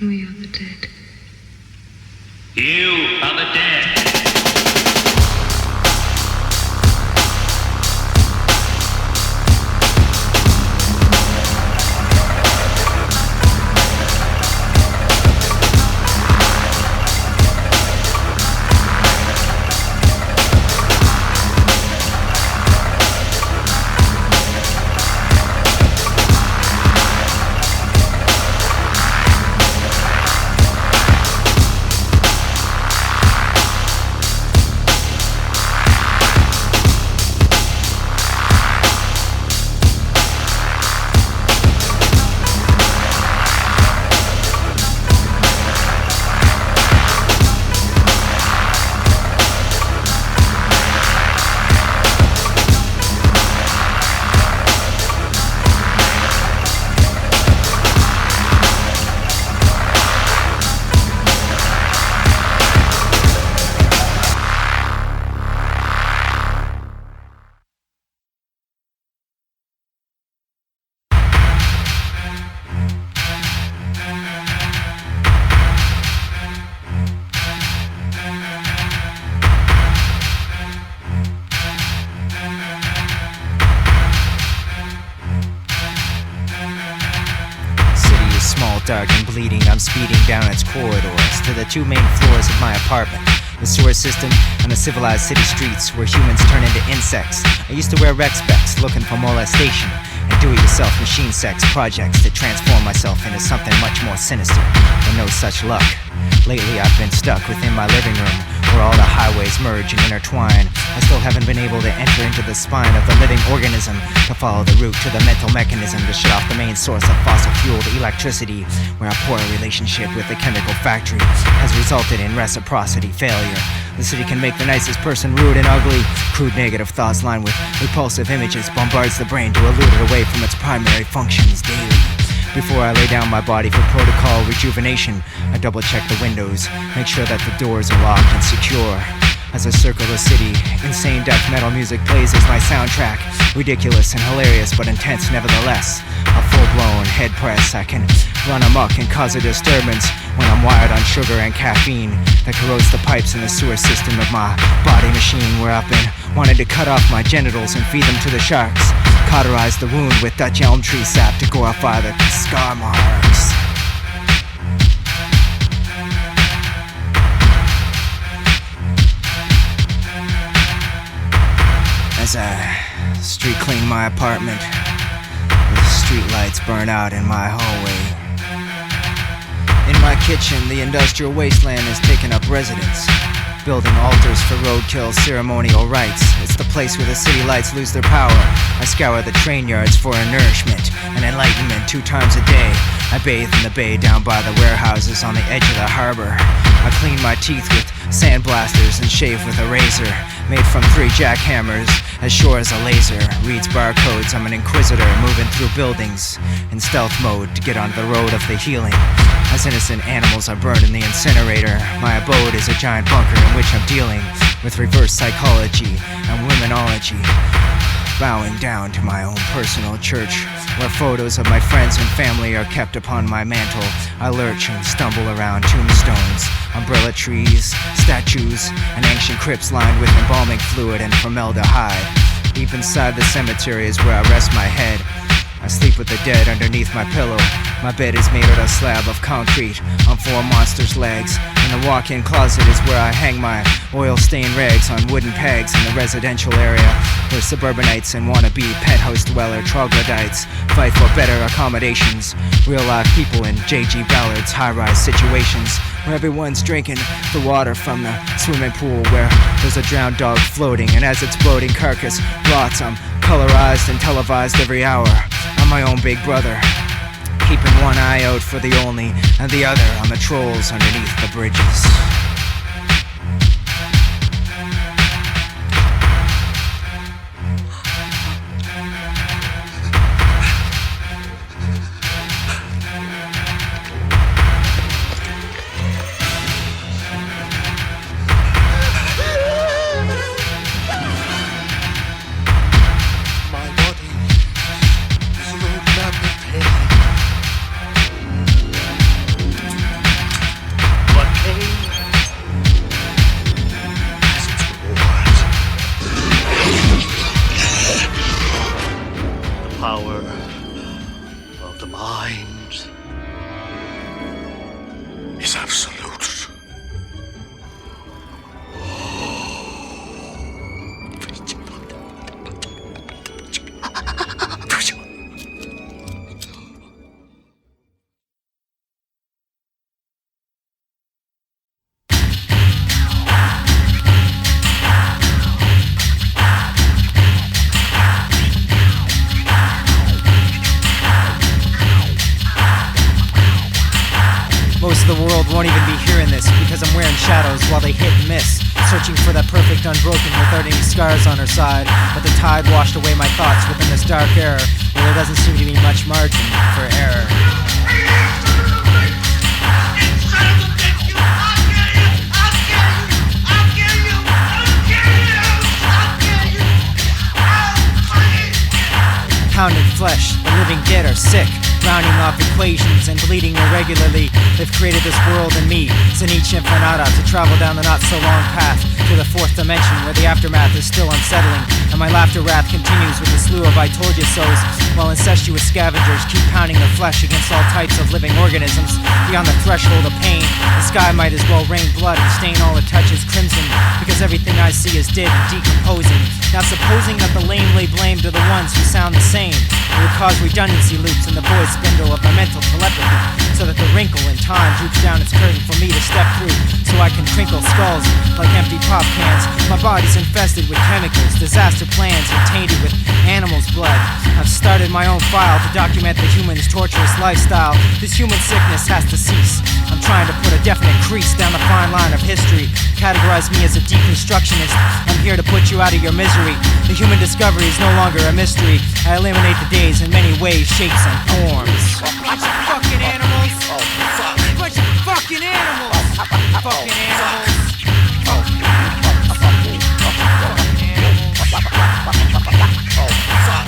We are the dead. You are the dead. Dark and bleeding, I'm speeding down its corridors to the 2 main floors of my apartment. The sewer system and the civilized city streets where humans turn into insects. I used to wear rec specs looking for molestation and do-it-yourself machine sex projects to transform myself into something much more sinister, but no such luck. Lately I've been stuck within my living room where all the highways merge and intertwine. I still haven't been able to enter into the spine of the living organism to follow the route to the mental mechanism to shut off the main source of fossil-fueled electricity, where our poor relationship with the chemical factory has resulted in reciprocity failure. The city can make the nicest person rude and ugly. Crude negative thoughts lined with repulsive images bombards the brain to elude it away from its primary functions daily. Before I lay down my body for protocol rejuvenation, I double-check the windows, make sure that the doors are locked and secure. As I circle the city, insane death metal music plays as my soundtrack. Ridiculous and hilarious, but intense nevertheless. A full-blown head press, I can run amok and cause a disturbance when I'm wired on sugar and caffeine that corrodes the pipes in the sewer system of my body machine, where I've been wanted to cut off my genitals and feed them to the sharks. Cauterize the wound with Dutch elm tree sap to glorify the scar marks. As I street clean my apartment, the street lights burn out in my hallway. In my kitchen, the industrial wasteland has taken up residence, building altars for roadkill ceremonial rites. It's the place where the city lights lose their power. I scour the train yards for nourishment and enlightenment 2 times a day. I bathe in the bay down by the warehouses on the edge of the harbor. I clean my teeth with sandblasters and shave with a razor made from 3 jackhammers, as sure as a laser. Reads barcodes, I'm an inquisitor moving through buildings in stealth mode to get onto the road of the healing. As innocent animals are burned in the incinerator, my abode is a giant bunker in which I'm dealing with reverse psychology and womenology. Bowing down to my own personal church, where photos of my friends and family are kept upon my mantle. I lurch and stumble around tombstones, umbrella trees, statues, and ancient crypts lined with embalming fluid and formaldehyde. Deep inside the cemetery is where I rest my head. I sleep with the dead underneath my pillow. My bed is made out of a slab of concrete on 4 monsters' legs. And the walk-in closet is where I hang my oil-stained rags on wooden pegs in the residential area, where suburbanites and wannabe penthouse dweller troglodytes fight for better accommodations. Real-life people in J.G. Ballard's high-rise situations, where everyone's drinking the water from the swimming pool, where there's a drowned dog floating, and as its bloating carcass rots, I'm colorized and televised every hour. I'm my own big brother, keeping one eye out for the only and the other on the trolls underneath the bridges. world won't even be hearing this, because I'm wearing shadows while they hit and miss, searching for that perfect unbroken without any scars on her side. But the tide washed away my thoughts within this dark era, where there doesn't seem to be much margin for error. Pounded flesh, the living dead are sick, rounding off equations and bleeding irregularly. They've created this world and me, Zeniche Infinita, to travel down the not-so-long path to the fourth dimension, where the aftermath is still unsettling, and my laughter wrath continues with a slew of I told you so's, while incestuous scavengers keep pounding their flesh against all types of living organisms. Beyond the threshold of pain, the sky might as well rain blood and stain all it touches crimson, because everything I see is dead and decomposing. Now supposing that the lame lay blame to the ones who sound the same, it would cause redundancy loops in the void spindle of my mental telepathy, so that the wrinkle in time droops down its curtain for me to step through, so I can crinkle skulls like empty pop cans. My body's infested with chemicals, disaster plans are tainted with animals' blood. I've started my own file to document the human's torturous lifestyle. This human sickness has to cease. I'm trying to put a definite crease down the fine line of history. Categorize me as a deconstructionist. I'm here to put you out of your misery. The human discovery is no longer a mystery. I eliminate the days in many ways, shapes, and forms. Bunch of fucking animals. Bunch of fucking animals. Fucking animals.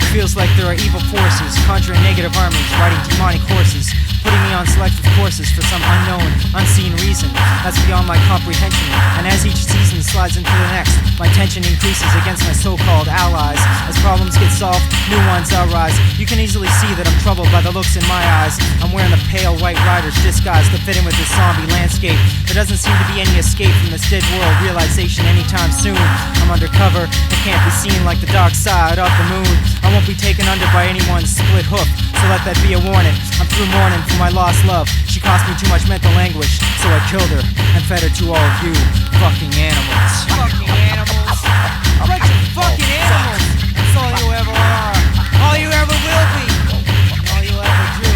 It feels like there are evil forces conjuring negative armies, riding demonic horses, putting me on selective courses for some unknown, unseen reason that's beyond my comprehension. And as each season slides into the next, my tension increases against my so-called allies. As problems get solved, new ones arise. You can easily see that I'm troubled by the looks in my eyes. I'm wearing the pale white rider's disguise to fit in with this zombie landscape. There doesn't seem to be any escape from this dead world realization anytime soon. I'm undercover and can't be seen like the dark side of the moon. I won't be taken under by anyone's split hoof, so let that be a warning. I'm through mourning for my lost love. She cost me too much mental anguish, so I killed her and fed her to all of you fucking animals. Fucking animals. A bunch of fucking animals. That's all you ever are. All you ever will be. All you ever do.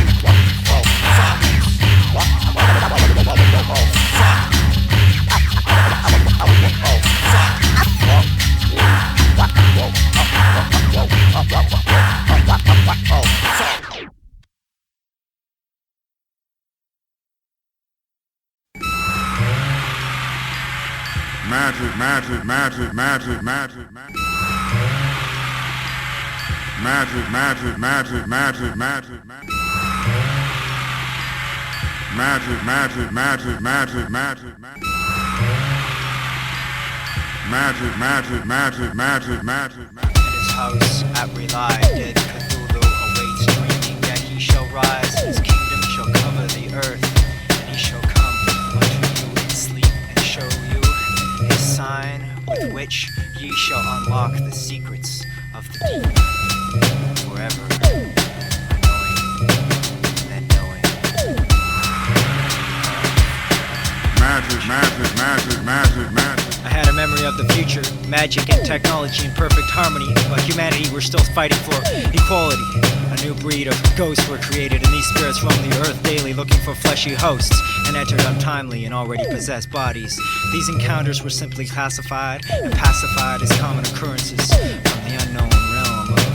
Magic, magic, magic, magic, magic, magic. Magic, magic, magic, magic, magic, magic. Magic, magic, magic, magic, magic, magic. Magic, magic, magic, magic, magic, magic. In his house at Rely, dead Cthulhu awaits dreaming that he shall rise, his kingdom shall cover the earth, and he shall come unto you in sleep and show you his sign with which ye shall unlock the secrets of the deep. Forever, unknowing and knowing. Magic, magic, magic, magic, magic. I had a memory of the future, magic and technology in perfect harmony, but humanity were still fighting for equality. A new breed of ghosts were created, and these spirits roam the earth daily looking for fleshy hosts, and entered untimely and already possessed bodies. These encounters were simply classified and pacified as common occurrences from the unknown realm of magic.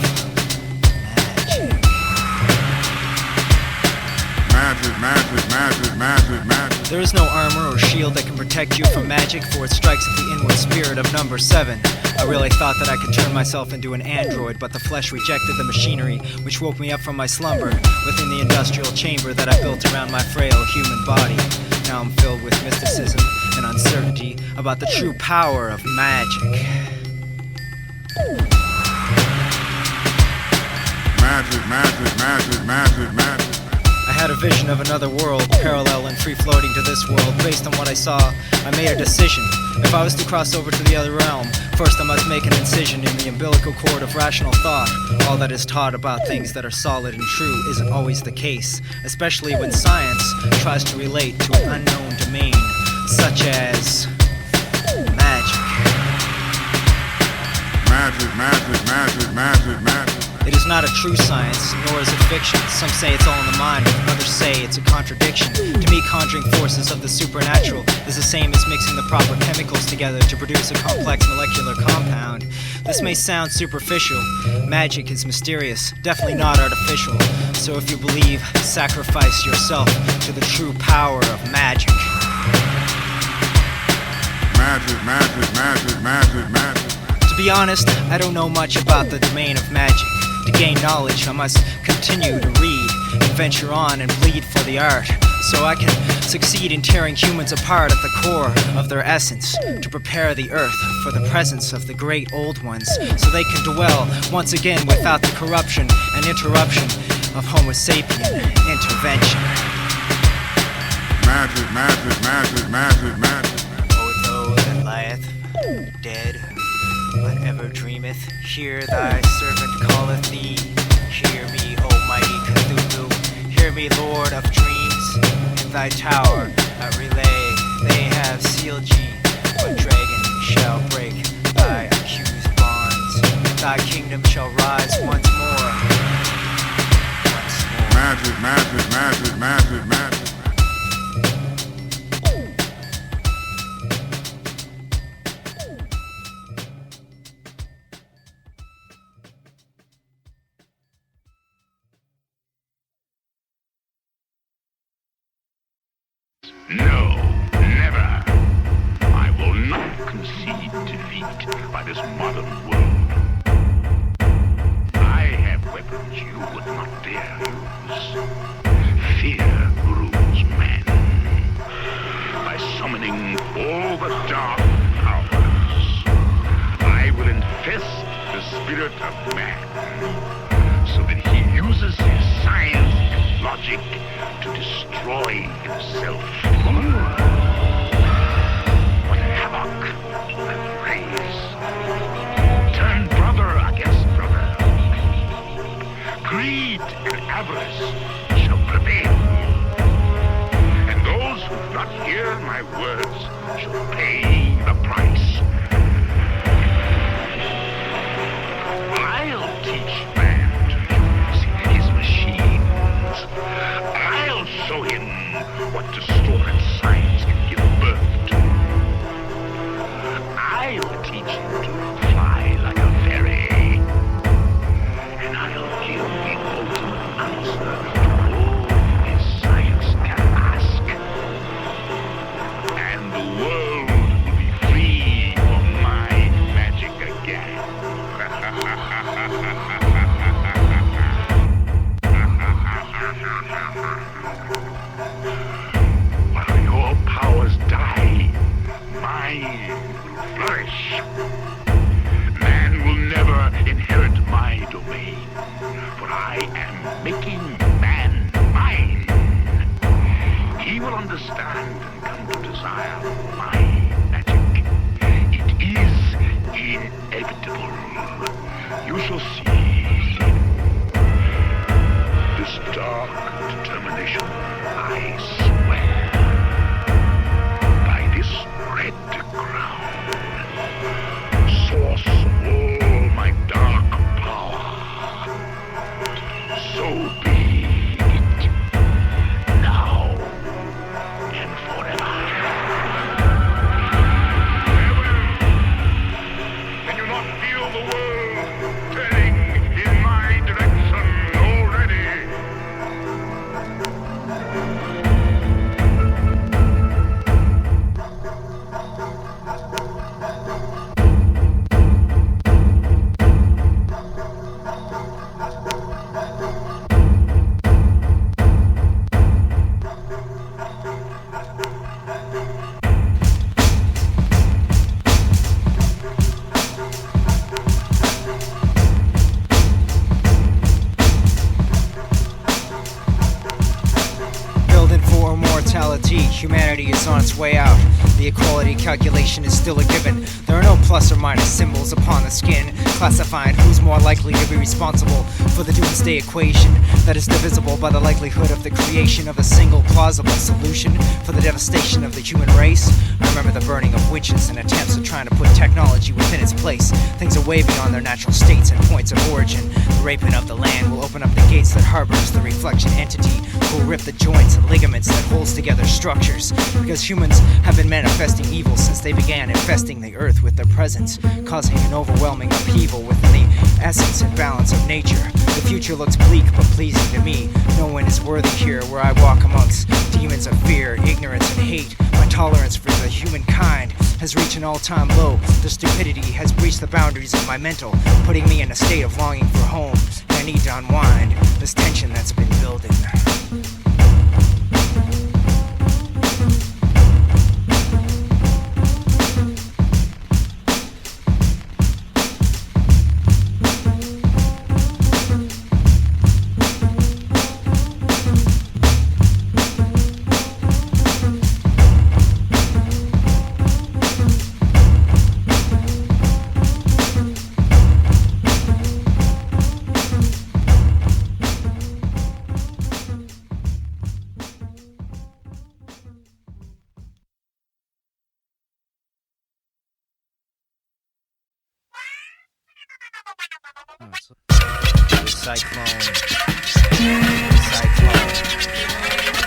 Magic, magic, magic, magic, magic. There is no armor or shield that can protect you from magic, for it strikes at the inward spirit of number 7. I really thought that I could turn myself into an android, but the flesh rejected the machinery, which woke me up from my slumber within the industrial chamber that I built around my frail human body. Now I'm filled with mysticism and uncertainty about the true power of magic. Magic, magic, magic, magic, magic. I had a vision of another world, parallel and free-floating to this world. Based on what I saw, I made a decision. If I was to cross over to the other realm, first I must make an incision in the umbilical cord of rational thought. All that is taught about things that are solid and true isn't always the case, especially when science tries to relate to an unknown domain, such as magic. Magic, magic, magic, magic, magic. It is not a true science, nor is it fiction. Some say it's all in the mind, others say it's a contradiction. To me, conjuring forces of the supernatural is the same as mixing the proper chemicals together to produce a complex molecular compound. This may sound superficial. Magic is mysterious, definitely not artificial. So if you believe, sacrifice yourself to the true power of magic. Magic, magic, magic, magic, magic. To be honest, I don't know much about the domain of magic. To gain knowledge, I must continue to read and venture on and bleed for the art, so I can succeed in tearing humans apart at the core of their essence, to prepare the earth for the presence of the great old ones, so they can dwell once again without the corruption and interruption of Homo sapien intervention. Magic, magic, magic, magic, magic. O thou that lieth dead, but ever dreameth, hear thy servant calleth thee. Hear me, O mighty Cthulhu, hear me, Lord of dreams. In thy tower I relay, they have sealed ye, but dragon shall break thy accused bonds. Thy kingdom shall rise once more. Once more. Magic, magic, magic, magic, magic. No, never. I will not concede defeat by this modern world. I have weapons you would not dare use. Fear rules men. By summoning all the dark powers, I will infest the spirit of man, so that he uses his science and logic to destroy himself. What havoc and raise. Turn brother against brother. Greed and avarice shall prevail. And those who do not hear my words shall pay the price. I'll teach man to use his machines. I'll show him what distorted science can give birth to. I'll teach him to fly like a fairy. And I'll give the ultimate answer to all his science can ask. And the world will be free of my magic again. While your powers die, mine will flourish. Man will never inherit my domain, for I am making man mine. He will understand and come to desire my magic. It is inevitable. You shall see. This dark determination, I swear, by this red crown, source of all my dark power, so be it, now and forever. Farewell. Can you not feel the world turning in my direction already? Building for immortality, humanity is on its way out. The equality calculation is still a given. There are no plus or minus symbols upon the skin, classifying who's more likely to be responsible for the doomsday equation that is divisible by the likelihood of the creation of a single plausible solution for the devastation of the human race. I remember the burning of witches and attempts at trying to put technology within its place. Things are way beyond their natural states and points of origin. The raping of the land will open up the gates that harbors the reflection entity, who will rip the joints and ligaments that holds together structures, because humans have been manifesting evil since they began infesting the earth with their presence, causing an overwhelming upheaval within the essence and balance of nature. The future looks bleak but pleasing to me. No one is worthy here where I walk amongst demons of fear, ignorance, and hate. My tolerance for the humankind has reached an all-time low. The stupidity has breached the boundaries of my mental, putting me in a state of longing for home. And I need to unwind this tension that's been building.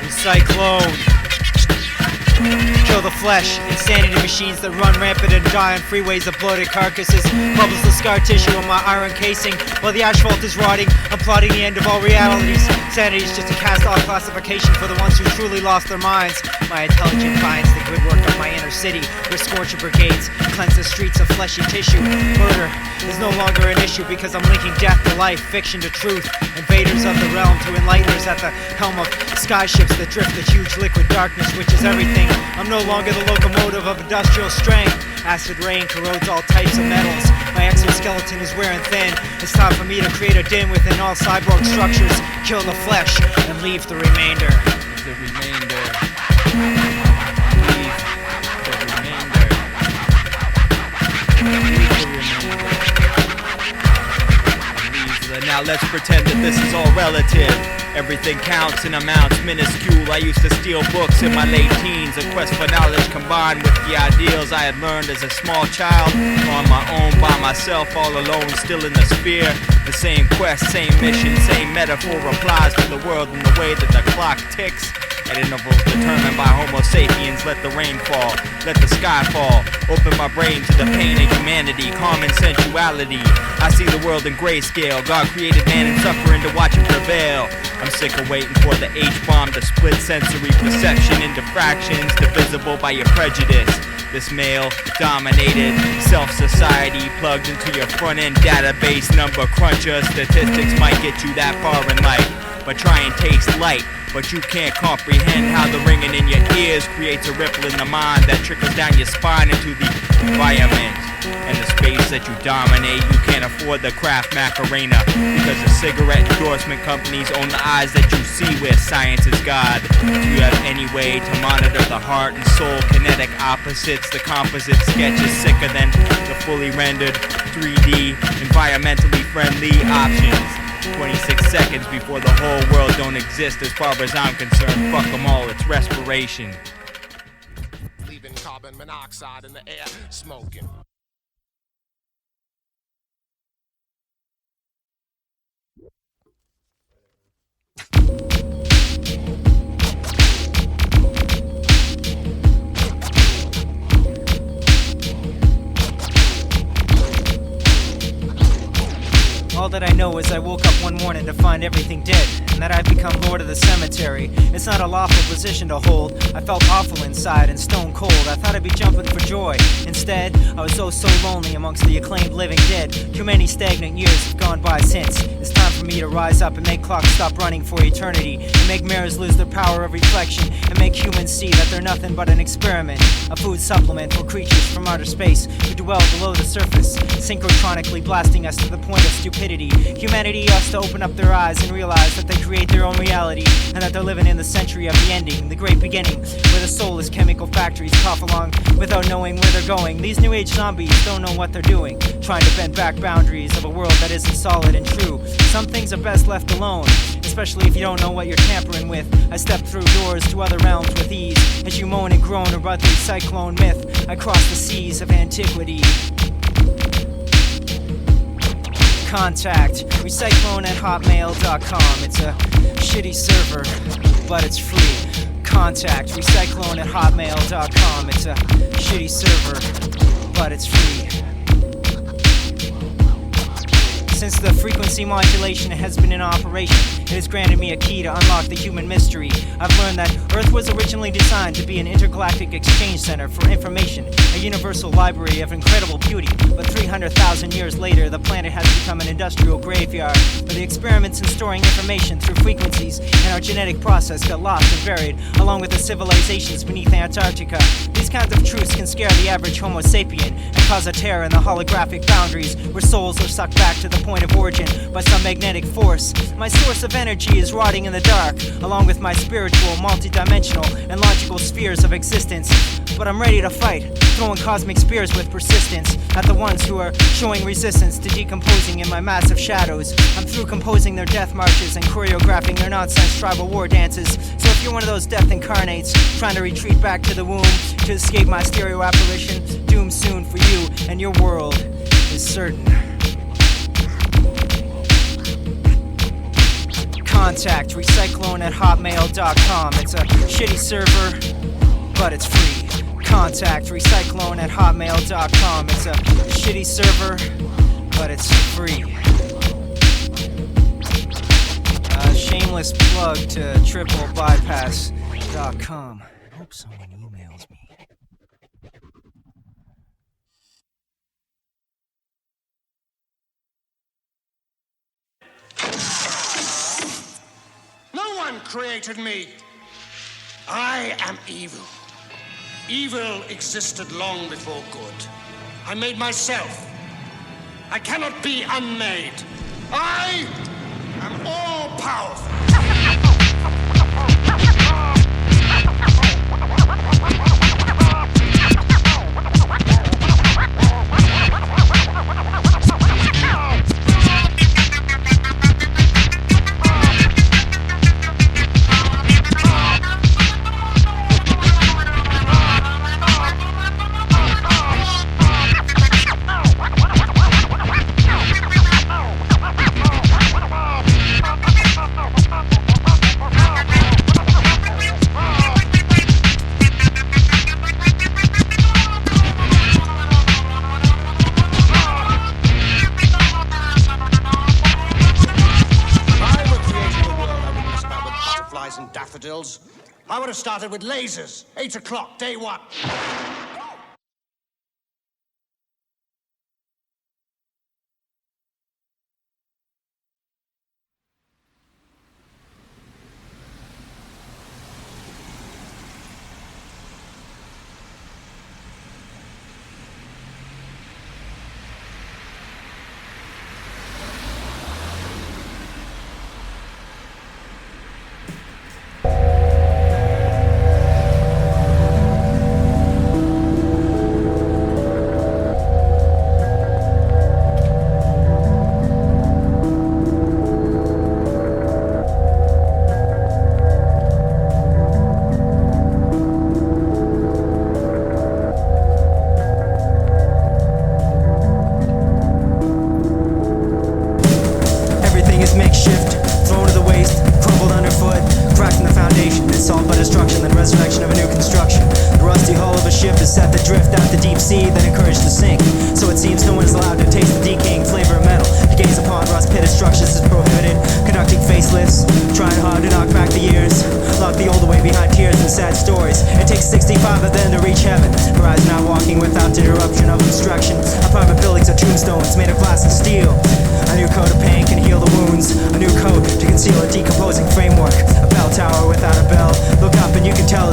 Recyclone. Kill the flesh, insanity machines that run rampant and die on freeways of bloated carcasses. Bubbles the scar tissue on my iron casing. While the asphalt is rotting, I'm plotting the end of all realities. Sanity is just a cast-off classification for the ones who truly lost their minds. My intelligence finds the good work of my inner city, where scorcher brigades cleanse the streets of fleshy tissue. Murder is no longer an issue because I'm linking death to life, fiction to truth. Invaders of the realm to enlighteners at the helm of skyships that drift the huge liquid darkness, which is everything. I'm no longer the locomotive of industrial strength. Acid rain corrodes all types of metals. My exoskeleton is wearing thin. It's time for me to create a din within all cyborg structures. Kill the flesh and leave the remainder. The remainder. Now let's pretend that this is all relative. Everything counts in amounts minuscule. I used to steal books in my late teens, a quest for knowledge combined with the ideals I had learned as a small child. On my own, by myself, all alone, still in the sphere. The same quest, same mission, same metaphor applies to the world in the way that the clock ticks. At intervals determined by Homo sapiens, let the rain fall, let the sky fall. Open my brain to the pain of humanity, common sensuality. I see the world in grayscale. God created man and suffering to watch him prevail. I'm sick of waiting for the H-bomb to split sensory perception into fractions, divisible by your prejudice. This male-dominated self-society plugged into your front-end database number cruncher. Statistics might get you that far in life, but try and taste light. But you can't comprehend how the ringing in your ears creates a ripple in the mind that trickles down your spine into the environment and the space that you dominate. You can't afford the Kraft Macarena because the cigarette endorsement companies own the eyes that you see where science is God. Do you have any way to monitor the heart and soul kinetic opposites? The composite sketch is sicker than the fully rendered 3D environmentally friendly options. 26 seconds before the whole world don't exist as far as I'm concerned. Fuck them all, it's respiration. Leaving carbon monoxide in the air, smoking. All that I know is I woke up one morning to find everything dead, and that I've become lord of the cemetery. It's not a lawful position to hold. I felt awful inside and stone cold. I thought I'd be jumping for joy. Instead, I was so lonely amongst the acclaimed living dead. Too many stagnant years have gone by since. It's time for me to rise up and make clocks stop running for eternity, and make mirrors lose their power of reflection, and make humans see that they're nothing but an experiment, a food supplement for creatures from outer space who dwell below the surface, synchrotronically blasting us to the point of stupidity stupidity. Humanity has to open up their eyes and realize that they create their own reality, and that they're living in the century of the ending, the great beginning, where the soulless chemical factories cough along without knowing where they're going. These new age zombies don't know what they're doing, trying to bend back boundaries of a world that isn't solid and true. Some things are best left alone, especially if you don't know what you're tampering with. I step through doors to other realms with ease, as you moan and groan about the Recyclone myth. I cross the seas of antiquity. Contact Recyclone at hotmail.com. It's a shitty server, but it's free. Contact Recyclone at hotmail.com. It's a shitty server, but it's free. Since the frequency modulation has been in operation, it has granted me a key to unlock the human mystery. I've learned that Earth was originally designed to be an intergalactic exchange center for information, a universal library of incredible beauty. But 300,000 years later, the planet has become an industrial graveyard, where the experiments in storing information through frequencies in our genetic process got lost and buried, along with the civilizations beneath Antarctica. These kinds of truths can scare the average Homo sapien and cause a tear in the holographic boundaries, where souls are sucked back to the point of origin by some magnetic force. My source of energy is rotting in the dark, along with my spiritual, multidimensional, and logical spheres of existence. But I'm ready to fight, throwing cosmic spears with persistence at the ones who are showing resistance to decomposing in my massive shadows. I'm through composing their death marches and choreographing their nonsense tribal war dances. So if you're one of those death incarnates trying to retreat back to the womb to escape my stereo apparition, doom soon for you and your world is certain. Contact Recyclone at hotmail.com. It's a shitty server, but it's free. Contact Recyclone at hotmail.com. It's a shitty server, but it's free. A shameless plug to triplebypass.com. I hope someone emails me. No one created me. I am evil. Evil existed long before good. I made myself. I cannot be unmade. I am all-powerful. I would have started with lasers. 8 o'clock, day one.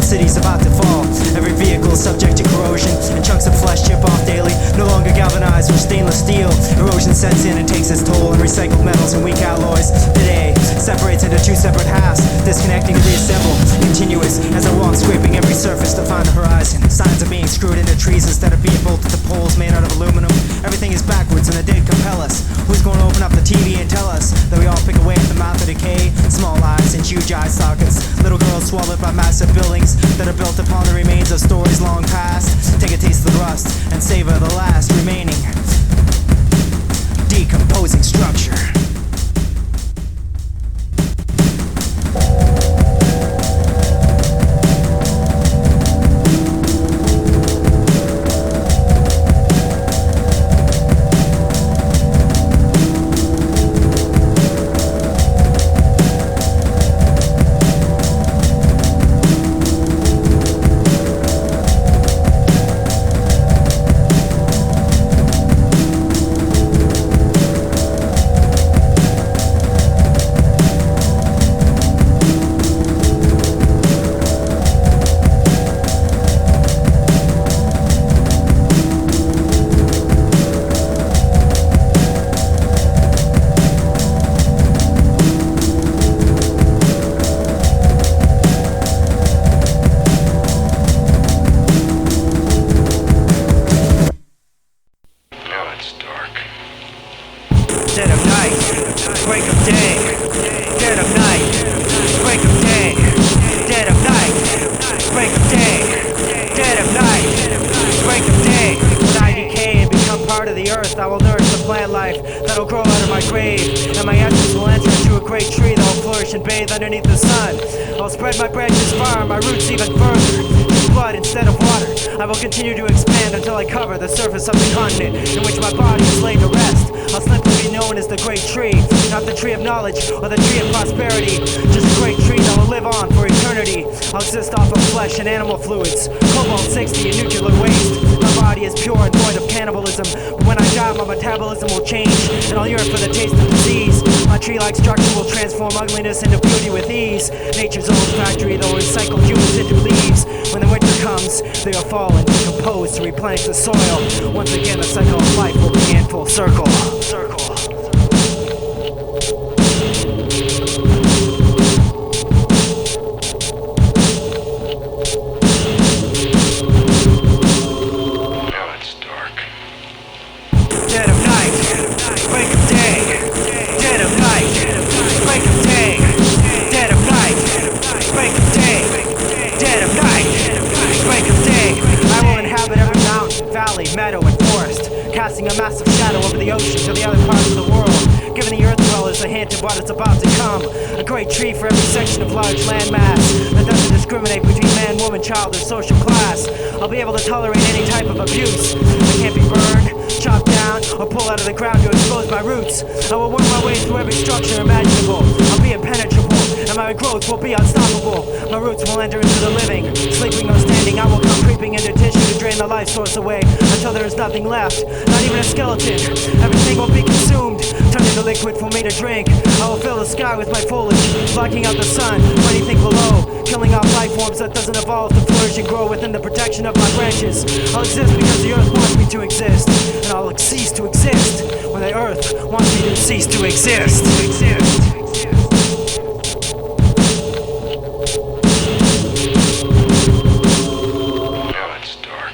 City's about to fall. Every vehicle subject to corrosion, and chunks of flesh chip off daily. No longer galvanized with stainless steel. Erosion sets in and takes its toll, and recycled metals and weak alloys today separates into two separate halves, disconnecting to reassemble, continuous as I walk, scraping every surface to find the horizon. Signs of being screwed into trees instead of being bolted to poles made out of aluminum. Everything is backwards and the dead compel us. Who's going to open up the TV and tell us that we all pick away at the mouth of decay? Small eyes and huge eye sockets, little girls swallowed by massive buildings that are built upon the remains of stories long past. Take a taste of the rust and savor the last remaining decomposing structure. Continue to expand until I cover the surface of the continent in which my body is laid to rest. I'll simply be known as the great tree, not the tree of knowledge or the tree of prosperity, just a great tree that will live on for eternity. I'll exist off of flesh and animal fluids, cobalt-60 and nuclear waste. My body is pure and void of cannibalism, but when I die my metabolism will change and I'll yearn for the taste of disease. My tree-like structure will transform ugliness into beauty with ease. Nature's old factory that will recycle humans into leaves. When the winter comes, they will fall and decompose to replenish the soil. Once again, the cycle of life will be in full circle. Now it's dark. Dead of night, break of day. Dead of night, break of day. Dead of night, break of day. Dead of night, break of day. I will inhabit every mountain, valley, meadow, and forest, casting a massive shadow over the ocean to the other parts of the world, giving the earth dwellers a hint of what is about to come. A great tree for every section of large land mass that doesn't discriminate between man, woman, child, or social class. I'll be able to tolerate any type of abuse. I can't be burned, chopped down, or pulled out of the ground to expose my roots. I will work my way through every structure imaginable. I'll be impenetrable, and my growth will be unstoppable. My roots will enter into the living, sleeping or standing. I will come creeping into tissue to drain the life source away until there is nothing left, not even a skeleton. Everything will be consumed, turned into liquid for me to drink. I will fill the sky with my foliage, blocking out the sun or anything below, killing off life forms that doesn't evolve to flourish and grow within the protection of my branches. I'll exist because the earth wants me to exist, and I'll cease to exist when the earth wants me to cease to exist. Now it's dark.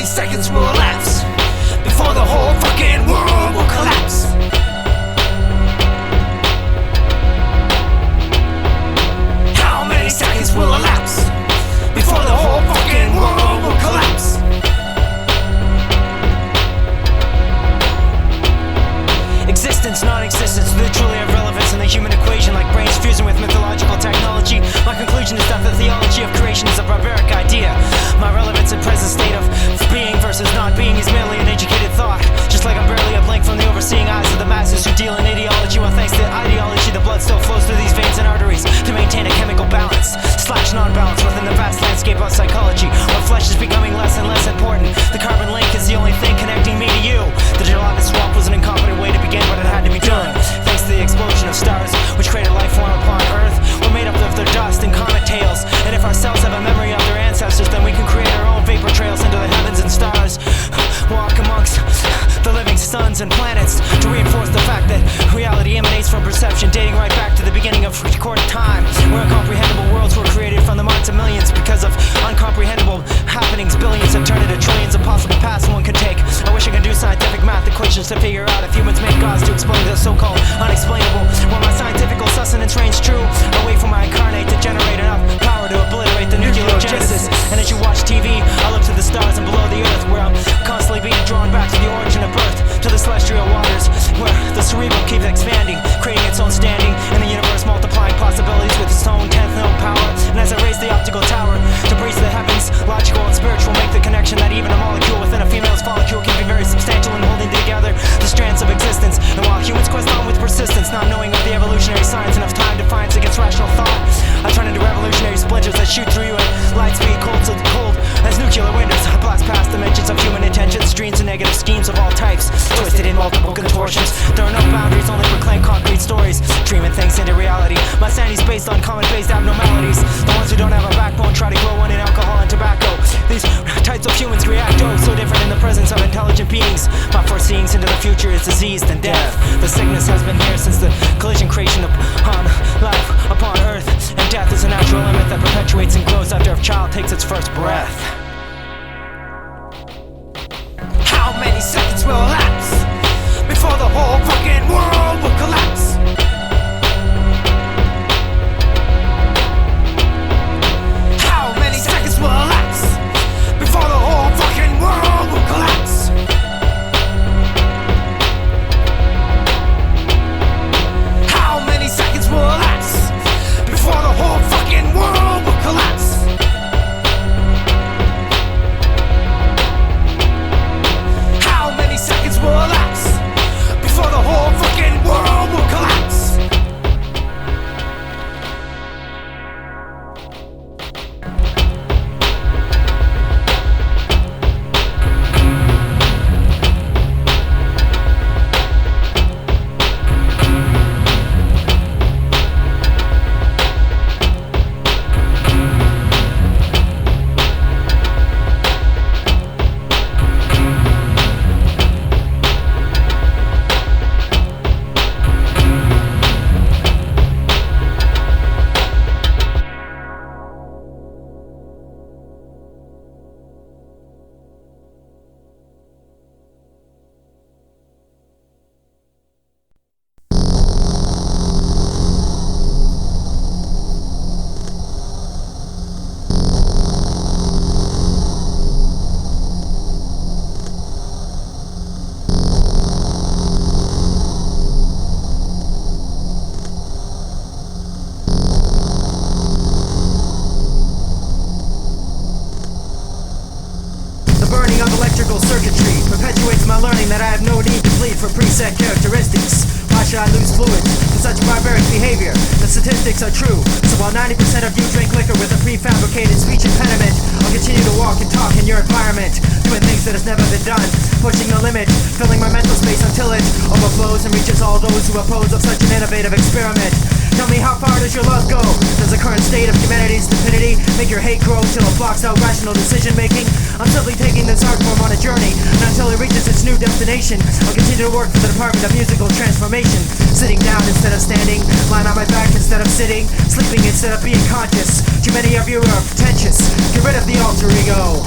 many seconds will elapse before the whole fucking world will collapse? How many seconds will elapse before the whole fucking world will collapse? Existence, non-existence, they're truly of relevance in the human equation, like brains fusing with mythological technology. My conclusion is that the theology of creation is a barbaric idea. My relevance and present state of being versus not being is merely an educated thought. Just like I'm barely a blink from the overseeing eyes of the masses who deal in ideology. Well, thanks to ideology, the blood still flows through these veins and arteries to maintain a chemical balance / non-balance within the vast landscape of psychology, where flesh is becoming less and less important. The carbon link is the only thing connecting me to you. The gelatinous swamp was an incompetent way to begin, but it had to be done. Thanks to the explosion of stars, which created life form upon Earth, we're made up of their dust and comet tails. And if our cells have a memory of their ancestors, then we can create our own vapor trails into the heavens and stars. Walk amongst the living suns and planets to reinforce the fact that reality emanates from perception, dating right back to the beginning of recorded time, where incomprehensible worlds were created from the minds of millions because of uncomprehendable happenings. Billions have turned into trillions of possible paths one could take. I wish I could do scientific math equations to figure out if humans make gods to explain the so-called unexplainable. While my scientific sustenance reigns true, I wait for my incarnate to generate enough power to obliterate the nuclear genesis. And as you watch TV, I look to the stars and below the earth, where I'm constantly being drawn back to the origin of birth, to the celestial waters, where the cerebral keeps expanding, creating its own standing in the universe, multiplying possibilities with its own 10th known power. And as I raise the optical tower to breach the heavens, logical and spiritual make the connection that even a molecule within a female's follicle can be very substantial in holding together the strands of existence. And while humans quest on with persistence, not knowing of the evolutionary science, enough time defiance against rational thought, I turn into revolutionary splinters that shoot through you at light speed, cold as nuclear winters. I blast past dimensions of human intentions, streams and negative schemes of all types, twisted in multiple contortions. There are no boundaries, only proclaim concrete stories, dreaming things into reality. My sanity's based on common-based abnormalities. The ones who don't have a backbone try to grow one in alcohol and tobacco. These types of humans react so different in the presence of intelligent beings. My foreseeings into the future is disease and death. The sickness has been here since the collision creation upon life upon Earth, and death is a natural limit that perpetuates and grows after a child takes its first breath. How many seconds will elapse before the whole fucking world will collapse? How many seconds will elapse before the whole fucking world will collapse? How many seconds will elapse before the whole fucking world will collapse? How many seconds will elapse before the whole fucking world will collapse? Circuitry perpetuates my learning that I have no need to plead for preset characteristics. Why should I lose fluid to such barbaric behavior? The statistics are true. So while 90% of you drink liquor with a prefabricated speech impediment, I'll continue to walk and talk in your environment, doing things that has never been done, pushing the limit, filling my mental space until it overflows and reaches all those who oppose of such an innovative experiment. Tell me, how far does your love go? Does the current state of humanity's stupidity make your hate grow till it blocks out rational decision making? I'm simply taking this art form on a journey, and until it reaches its new destination, I'll continue to work for the Department of Musical Transformation. Sitting down instead of standing, lying on my back instead of sitting, sleeping instead of being conscious. Too many of you are pretentious. Get rid of the alter ego.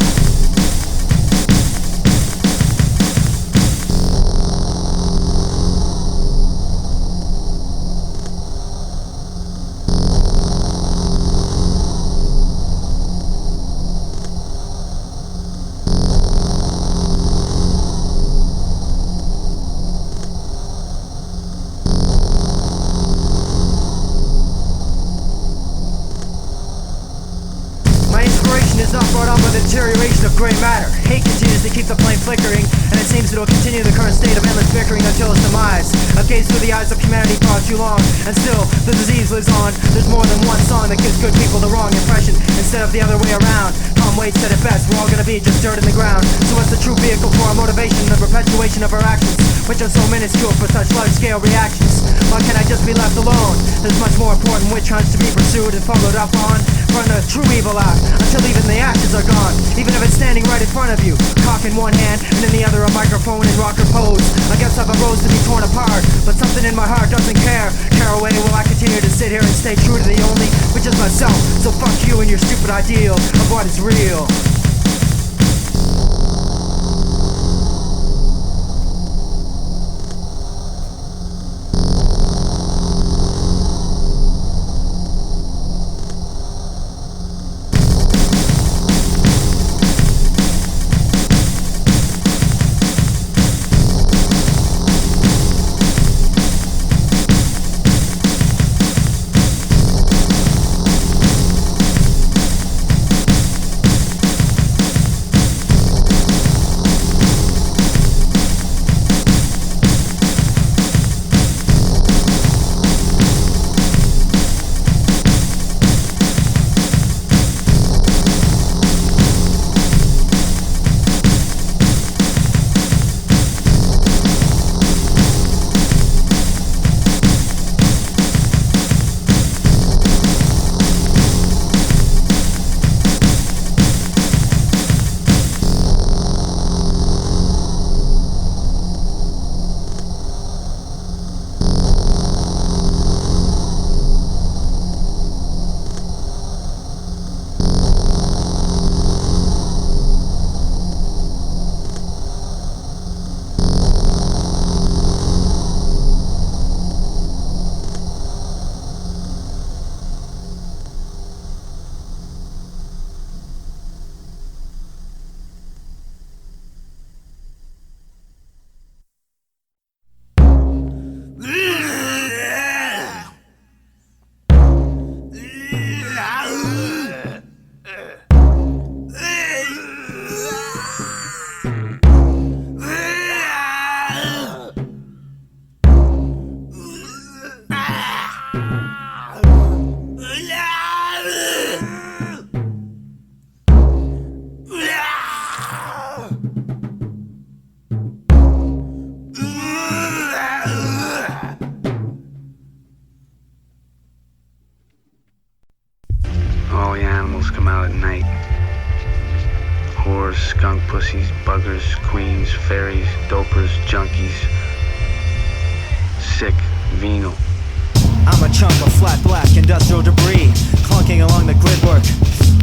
deterioration of gray matter. Hate continues to keep the flame flickering, and it seems it'll continue the current state of endless bickering until its demise. I've gazed through the eyes of humanity far too long, and still the disease lives on. There's more than one song that gives good people the wrong impression instead of the other way around. Tom Waits said it best, we're all gonna be just dirt in the ground. So what's the true vehicle for our motivation, the perpetuation of our actions, which are so minuscule for such large-scale reactions? Why can't I just be left alone? There's much more important witch hunts to be pursued and followed up on. Burn the true evil out until even the ashes are gone. Even if it's standing right in front of you, cock in one hand and in the other a microphone in rocker pose. I guess I've a rose to be torn apart, but something in my heart doesn't care away. Will I continue to sit here and stay true to the only, which is myself? So fuck you and your stupid ideal of what is real. All the animals come out at night. Whores, skunk pussies, buggers, queens, fairies, dopers, junkies. Sick, venal. I'm a chunk of flat black industrial debris, clunking along the gridwork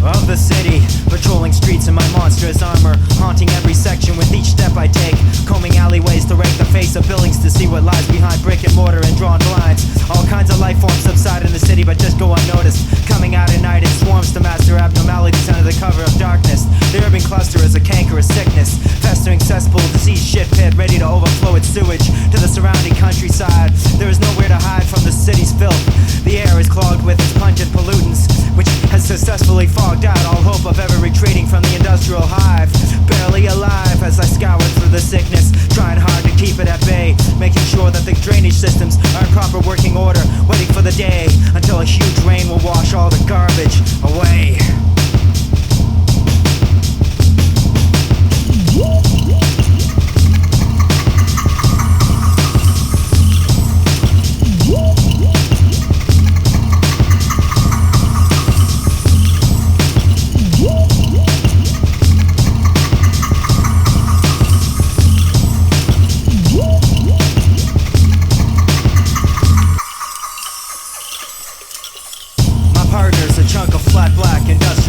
of the city, patrolling streets in my monstrous armor, haunting every section with each step I take, combing alleyways to rake the face of buildings to see what lies behind brick and mortar and drawn blinds. All kinds of life forms subside in the city but just go unnoticed, coming out at night in swarms to master abnormalities under the cover of darkness. The urban cluster is a cankerous sickness, festering cesspool, disease shit pit ready to overflow its sewage to the surrounding countryside. There is nowhere to hide from the city's filth. The air is clogged with its pungent pollutants, which has successfully fogged out all hope of ever retreating from the industrial hive. Barely alive as I scour through the sickness, trying hard to keep it at bay, making sure that the drainage systems are in proper working order, waiting for the day until a huge rain will wash all the garbage away. Partner's a chunk of flat black industrial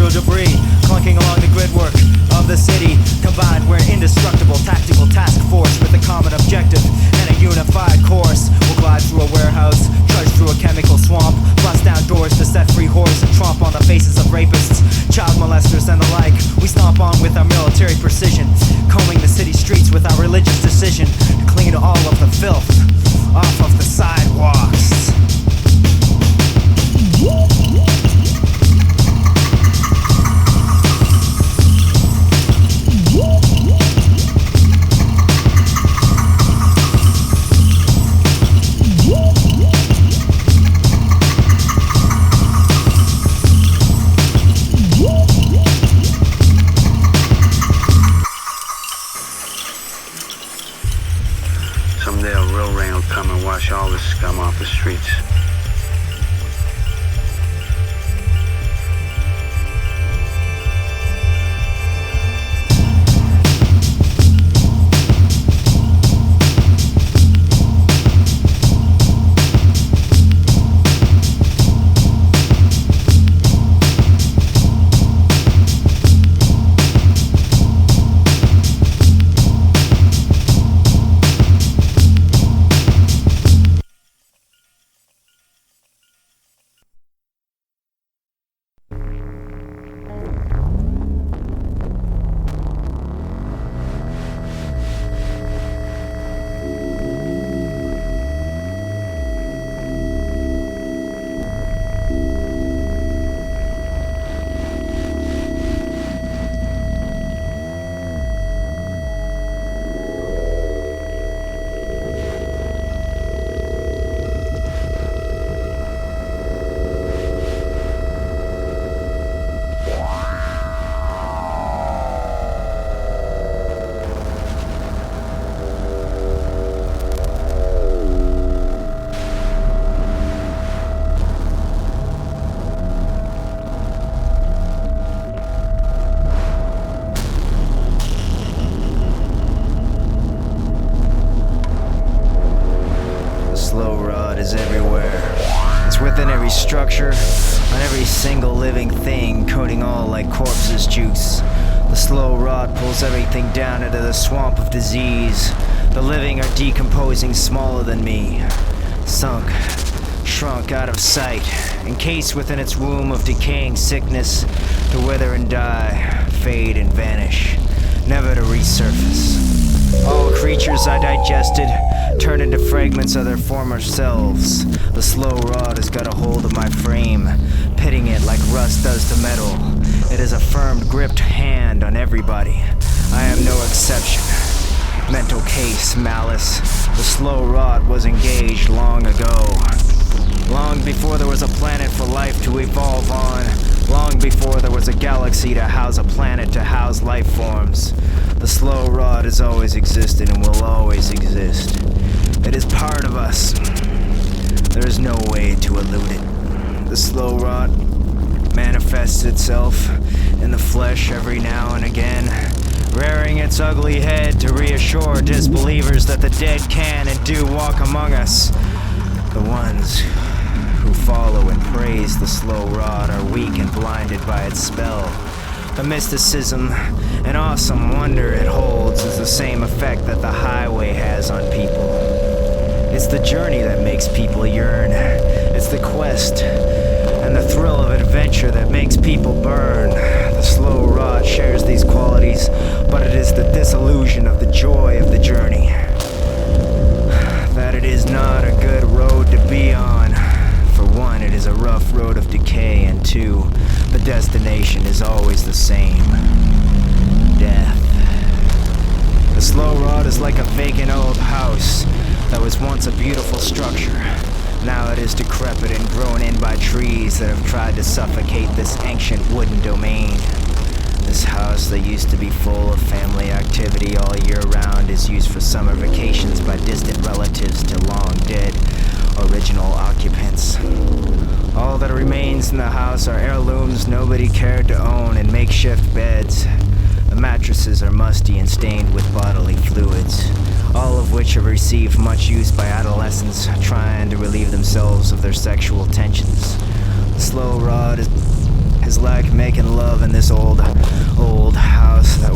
rain will come and wash all the scum off the streets. Structure on every single living thing, coating all like corpses juice. The slow rot pulls everything down into the swamp of disease. The living are decomposing smaller than me, sunk, shrunk out of sight, encased within its womb of decaying sickness, to wither and die, fade and vanish, never to resurface. All creatures I digested turn into fragments of their former selves. The slow rot has got a hold of my frame, pitting it like rust does to metal. It is a firm, gripped hand on everybody. I am no exception. Mental case, malice. The slow rot was engaged long ago. Long before there was a planet for life to evolve on. Long before there was a galaxy to house a planet to house life forms. The slow rot has always existed and will always exist. It is part of us. There is no way to elude it. The slow rot manifests itself in the flesh every now and again, rearing its ugly head to reassure disbelievers that the dead can and do walk among us. The ones who follow and praise the slow rot are weak and blinded by its spell. The mysticism and awesome wonder it holds is the same effect that the highway has on people. It's the journey that makes people yearn. It's the quest and the thrill of adventure that makes people burn. The slow rot shares these qualities, but it is the disillusion of the joy of the journey. That it is not a good road to be on. For one, it is a rough road of decay, and two, the destination is always the same. Death. The slow rot is like a vacant old house that was once a beautiful structure. Now it is decrepit and grown in by trees that have tried to suffocate this ancient wooden domain. This house that used to be full of family activity all year round is used for summer vacations by distant relatives to long dead original occupants. All that remains in the house are heirlooms nobody cared to own and makeshift beds. The mattresses are musty and stained with bodily fluids, all of which have received much use by adolescents trying to relieve themselves of their sexual tensions. The slow rot is like making love in this old house that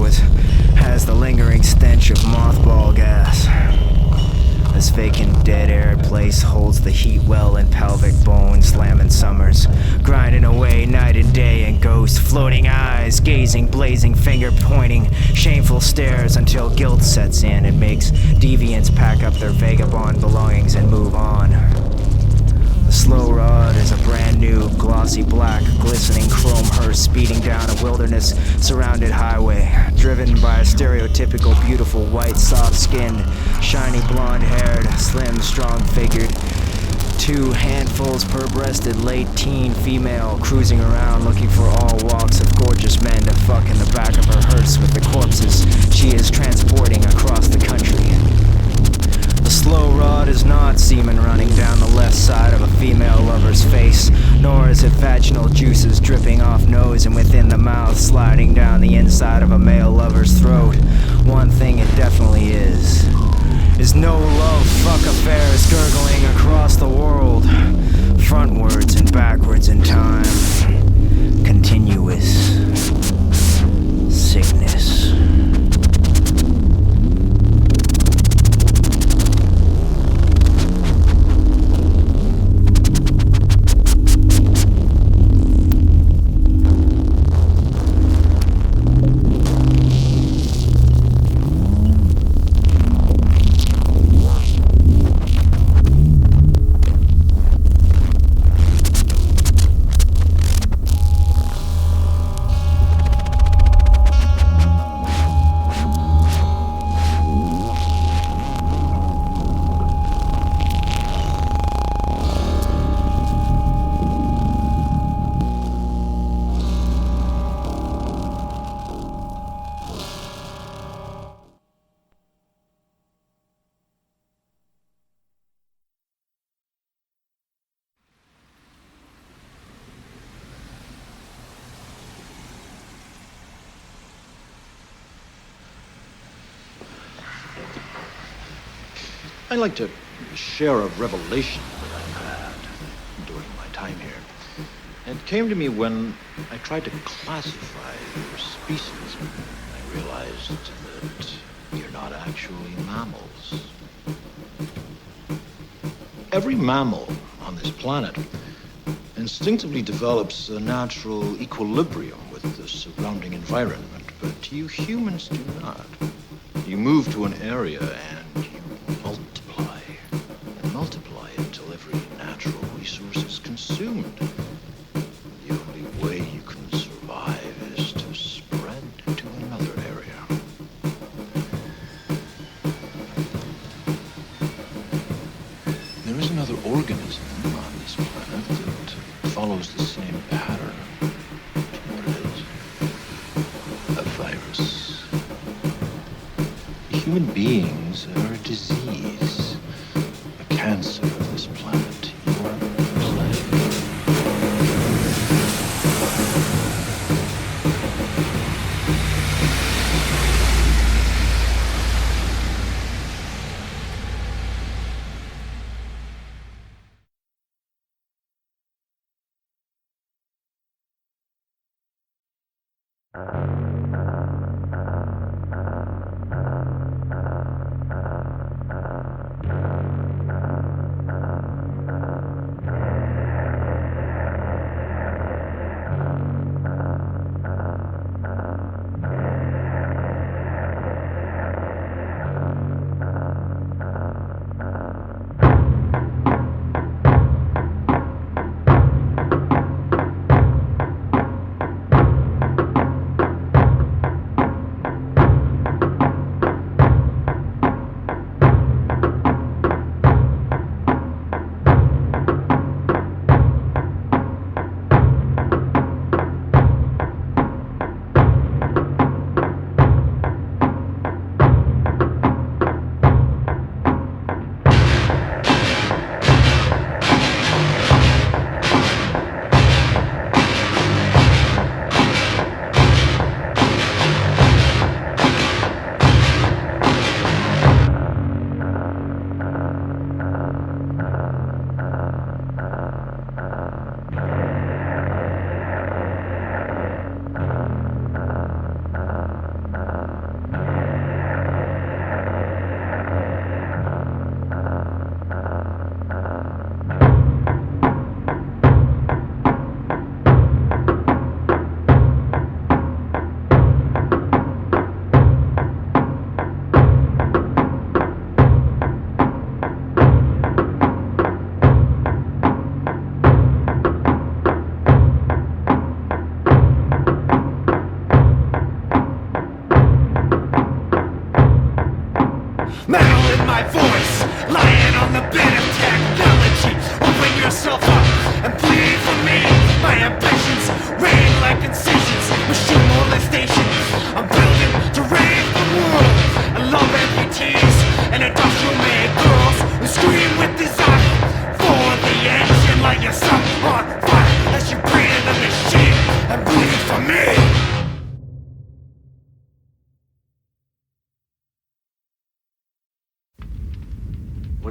has the lingering stench of mothball gas. This vacant, dead-air place holds the heat well in pelvic bone, slamming summers, grinding away night and day in ghosts, floating eyes, gazing, blazing, finger-pointing, shameful stares until guilt sets in and makes deviants pack up their vagabond belongings and move on. The slow rod is a brand new, glossy black, glistening chrome hearse speeding down a wilderness-surrounded highway, driven by a stereotypical, beautiful, white, soft-skinned, shiny blonde-haired, slim, strong-figured, 2 handfuls per-breasted, late-teen female cruising around looking for all walks of gorgeous men to fuck in the back of her hearse with the corpses she is transporting across the country. The slow rod is not semen running down the left side of a female lover's face, nor is it vaginal juices dripping off nose and within the mouth sliding down the inside of a male lover's throat. One thing it definitely is no love fuck affairs gurgling across the world, frontwards and backwards in time, continuous sickness. I'd like to share a revelation that I've had during my time here. It came to me when I tried to classify your species. I realized that you're not actually mammals. Every mammal on this planet instinctively develops a natural equilibrium with the surrounding environment, but you humans do not. You move to an area and you multiply until every natural resource is consumed. The only way you can survive is to spread to another area. There is another organism on this planet that follows the same pattern. What it is? A virus. Human beings are a disease. Cancer of this planet, your plague.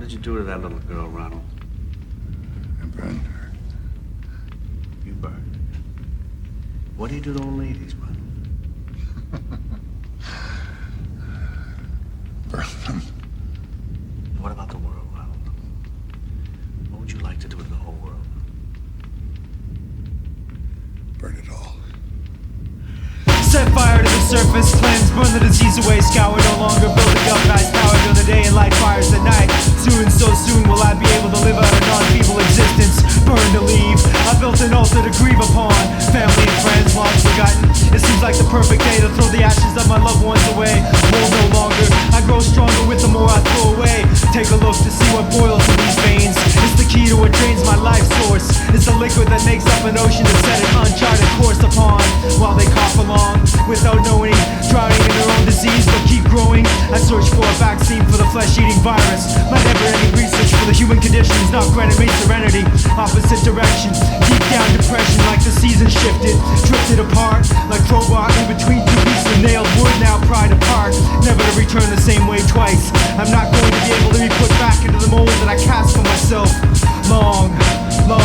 did you do to that little girl, Ronald? I burned her. You burned. What do you do to old ladies, Ronald? Burn them. What about the world, Ronald? What would you like to do to the whole world? Burn it all. Set fire to the surface, cleanse, burn the disease away, scour, no longer building up nice power during the day and light fires at night. Soon, so soon will I be able to live out a non-feeble existence, burn to leave. I built an altar to grieve upon, family and friends long forgotten. It seems like the perfect day to throw the ashes of my loved ones away. Hold no longer, I grow stronger with the more I throw away. Take a look to see what boils in these veins. It's the key to what drains my life source. It's the liquid that makes up an ocean to set an uncharted course upon. While they cough along, without knowing, drowning in their own disease, but keep growing. I search for a vaccine for the flesh-eating virus. My never-ending research for the human condition has not granted me serenity. Opposite direction, deep down depression, like the season shifted, drifted apart, like crowbar in between two pieces of nailed wood, now pried apart, never to return the same way twice. I'm not going to be able to be put back into the mold that I cast for myself long ago.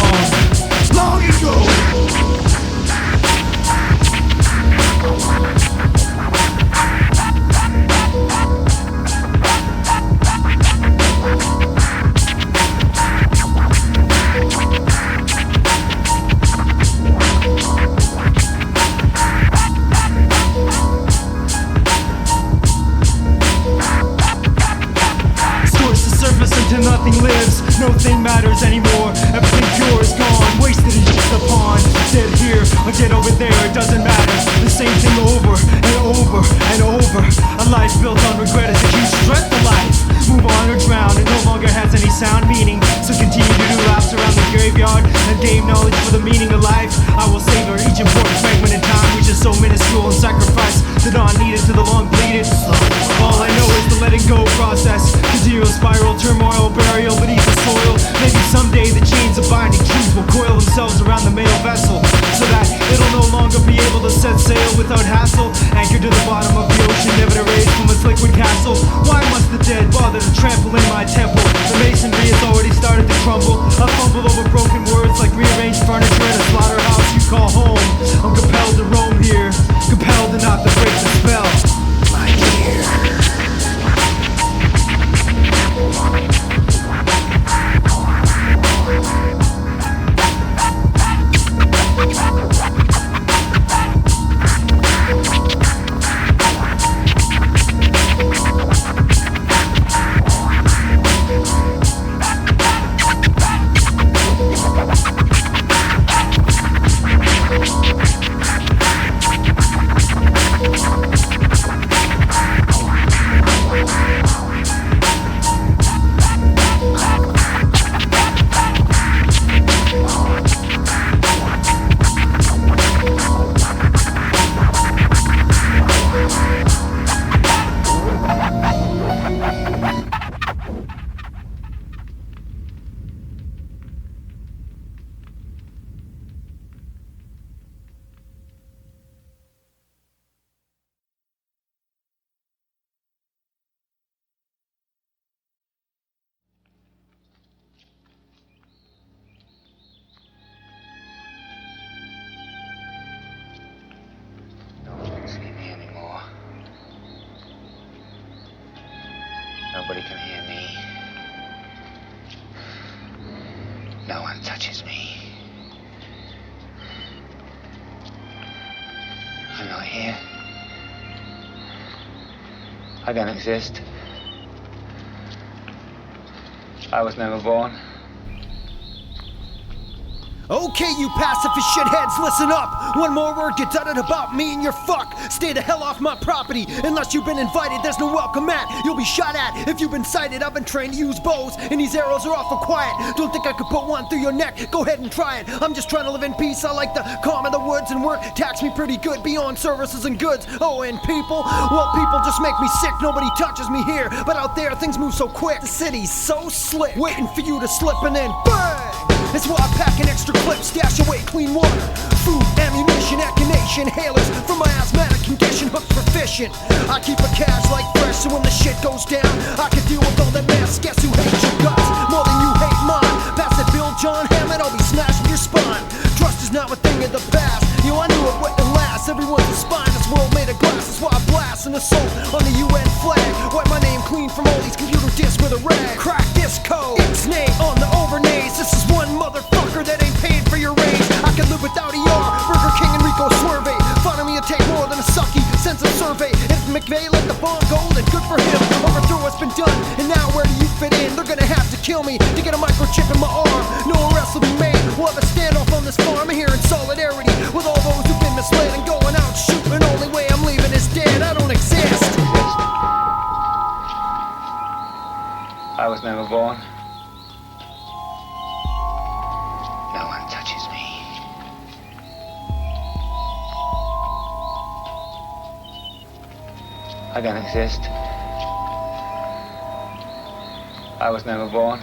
Until nothing lives, no thing matters anymore. Everything pure is gone, wasted and shit upon. Dead here or dead over there, it doesn't matter. The same thing over and over and over. A life built on regret is a huge strength to life. Move on or drown, it no longer has any sound meaning. So continue to do laps around the graveyard and gain knowledge for the meaning of life. I will savor each important fragment in time, which is so minuscule and sacrifice the non-needed to the long bleeded. All I know is the letting go process. Continual spiral, turmoil, burial beneath the soil. Maybe someday the chains of binding truth will coil themselves around the male vessel, so that it'll no longer be able to set sail without hassle. Anchored to the bottom of the ocean, never to raise from its liquid castle. Why must the dead bother to trample in my temple? The masonry has already started to crumble. I fumble over broken words like rearranged furniture in a slaughterhouse you call home. I'm compelled to roam here, compelled to not to break the spell. My dear. Nobody can hear me. No one touches me. I'm not here. I don't exist. I was never born. Okay, you pacifist shitheads, listen up. One more word gets uttered about me and you're fucked. Stay the hell off my property. Unless you've been invited, there's no welcome mat. You'll be shot at if you've been sighted. I've been trained to use bows, and these arrows are awful quiet. Don't think I could put one through your neck. Go ahead and try it. I'm just trying to live in peace. I like the calm of the woods, and work tax me pretty good beyond services and goods. Oh, and people? Well, people just make me sick. Nobody touches me here, but out there things move so quick. The city's so slick, waiting for you to slip and then bang! That's why I pack an extra clip, stash away clean water, food, ammunition, echinacea, inhalers for my asthmatic condition, hooked for fishing. I keep a cash like fresh, so when the shit goes down, I can deal with all that mass. Guess who hates your guts more than you hate mine? Pass it, Bill John Hammond, I'll be smashing your spine. Trust is not a thing of the past. Yo, I knew it wouldn't last. Everyone's a spine, this world made of glass. That's why I blast an assault on the UN flag. Wipe my name clean from all these computer discs with a rag. Crack this code, ixnay on the overnays. This is one motherfucker that ain't paid for your raise. I could live without ER, Burger King and Rico Swerve. Fun of me, it take more than a sucky sense of survey. If McVeigh let the bomb go, then good for him. Overthrow what's been done, and now where do you fit in? They're gonna have to kill me to get a microchip in my arm. No arrest will be made. We'll have a standoff on this farm here in solidarity with all those who've been misled and going out shooting. Only way I'm leaving is dead. I don't exist. I was never born. No one touches me. I don't exist. I was never born.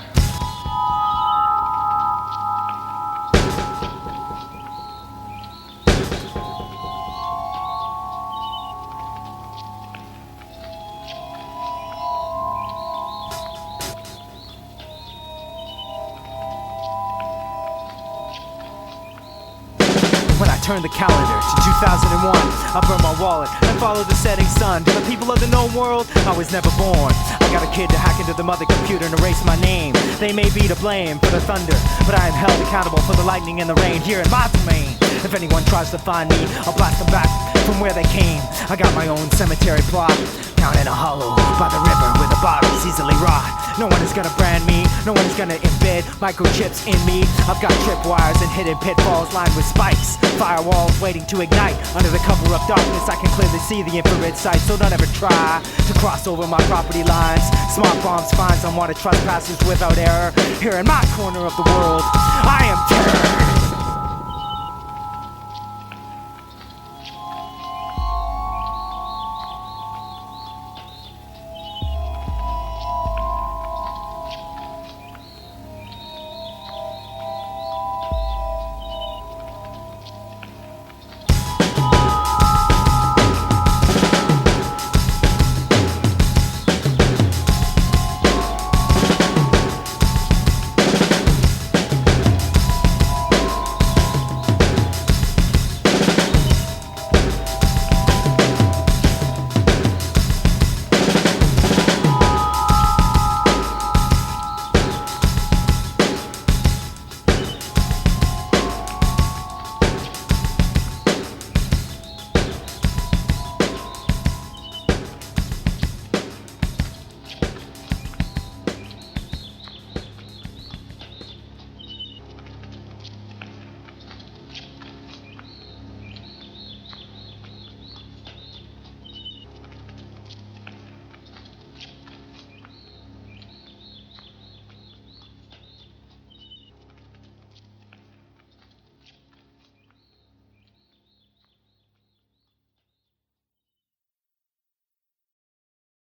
When I turn the calendar to 2001, I burn my wallet and follow the setting sun. To the people of the known world, I was never born. I got a kid to hack into the mother computer and erase my name. They may be to blame for the thunder, but I am held accountable for the lightning and the rain here in my domain. If anyone tries to find me, I'll blast them back from where they came. I got my own cemetery plot down in a hollow by the river where the bodies easily rot. No one is gonna brand me, no one is gonna embed microchips in me. I've got tripwires and hidden pitfalls lined with spikes, firewalls waiting to ignite. Under the cover of darkness I can clearly see the infrared sight, so don't ever try to cross over my property lines. Smart bombs find unwanted trespassers without error. Here in my corner of the world, I am terror.